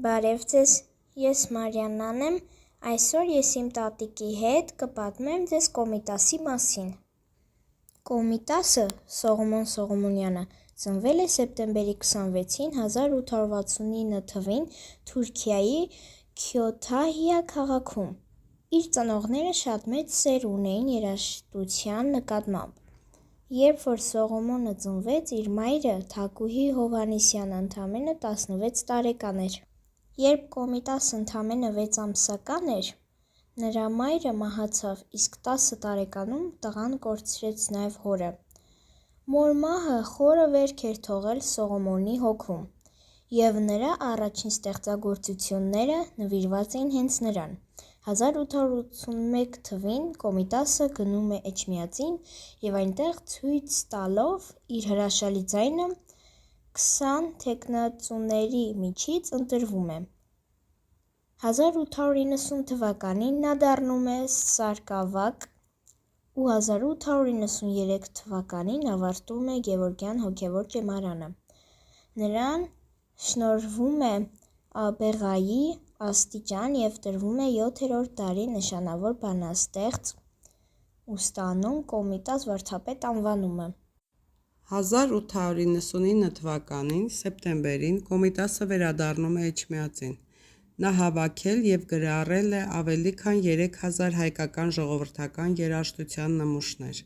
Բարև ձեզ, ես Մարիաննան եմ, այսօր ես իմ տատիկի հետ կպատմեմ ձեզ Կոմիտասի մասին։ Կոմիտասը Սողոմոն Սողոմոնյանը ծնվել է սեպտեմբերի 26-ին 1869 թվին Թուրքիայի Քյոթահիա քաղաքում։ Իր ծնողները շատ մեծ սեր ունեին երաժշտության նկատմամբ։ Երբ որ Սողոմոնը ծնվեց, իր մայրը Թակուհի Հովհաննիսյանը ընդամենը 16 տարեկան էր։ Երբ Կոմիտասը ընդամենը 6 ամսական էր, նրա մայրը մահացավ, իսկ 10 տարեկանում տղան կորցրեց նաև հորը։ Մոր մահը խորը վերք էր թողել Սողոմոնի հոգում, և նրա առաջին ստեղծագործությունները նվիրված էին հենց նրան։ 1881 թվին Կոմիտասը գնում է Էջմիածին և այնտեղ ցույց տալով իր հրաշալի ձայնը 20 թեկնածուների միջից ընտրվում է։ 1890 թվականին նա դառնում է սարկավակ ու 1893 թվականին ավարտում է Գևորգյան հոգևոր ճեմարանը։ Նրան շնորհվում է Բեղայի աստիճան և տրվում է 7-րդ դարի նշանավոր բանաստեղծ ու ստանում Կոմիտաս վարդապետ անվանումը։ 1899 թվականին սեպտեմբերին Կոմիտասը վերադառնում է Էջմիածին։ Նա հավաքել և գրառել է ավելի քան 3000 հայկական ժողովրդական երաժշտության նմուշներ,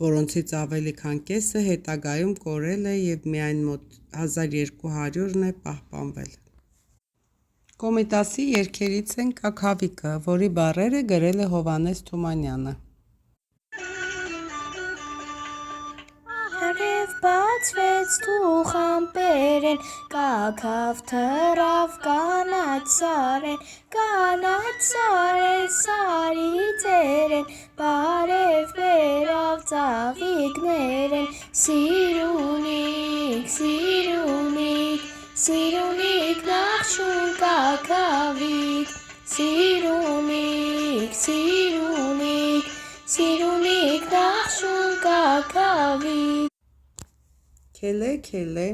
որոնցից ավելի քան կեսը հետագայում կորել է և միայն մոտ 1200-ն է պահպանվել։ Կոմիտասի երգերից են «Կաքավիկը», որի բառերը գրել է Հովհաննես Թումանյանը։ Արև բացվեց թուխ ամպերեն, կաքավ թռավ կանաչ սարեն, սարի ծերեն, բարև բերավ ծաղիկներեն, սիրունիկ, սիրունիկ, սիրունիկ նախշուն կաքավիկ, սիրունիկ, սիրունիկ, սիրունիկ նախշուն կաքավիկ։ Քելե, քելե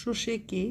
Շուշիկի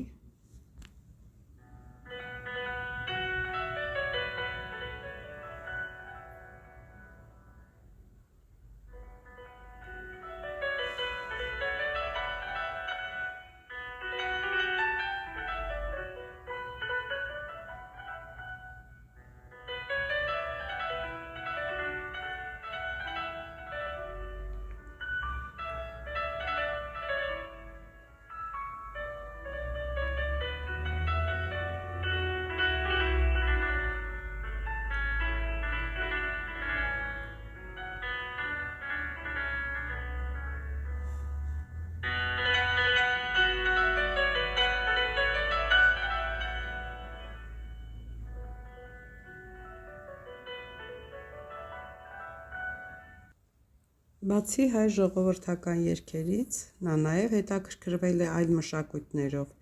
Բացի հայ ժողովրդական երգերից, նա նաև հետաքրքրվել է այլ մշակույթներով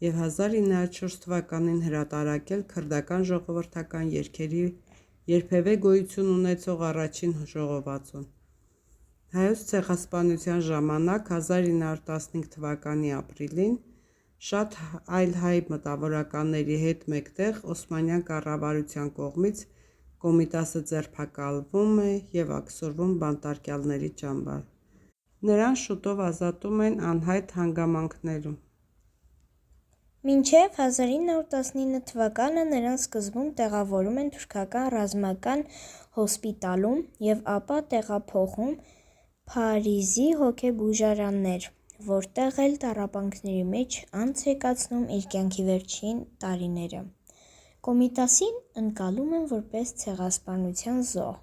և 1904 թվականին հրատարակել քրդական ժողովրդական երգերի երբևէ գոյություն ունեցող առաջին ժողովածուն։ Հայոց ցեղասպանության ժամանակ 1915 թվականի ապրիլին շատ այլ հայ մտավորականների հետ մեկտեղ Օսմանյան կառավարության կողմից Կոմիտասը ձերբակալվում է և աքսորվում բանտարկյալների ճամբար։ Նրան շուտով ազատում են անհայտ հանգամանքներում։ Մինչև 1919 թվականը նրան սկզբում տեղավորում են թուրքական ռազմական հոսպիտալում և ապա տեղափոխում Փարիզի հոգեբուժարաններ, որտեղ էլ տառապանքների մեջ անց է կացնում իր կյանքի վերջին տարիները։ Կոմիտասին ընկալում են որպես ցեղասպանության զոհ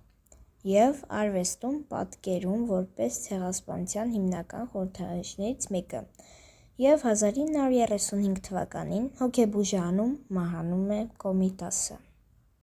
և արվեստում պատկերում որպես ցեղասպանության հիմնական խորհրդանիշներից մեկը, և 1935 թվականին հոգեբուժարանում մահանում է Կոմիտասը։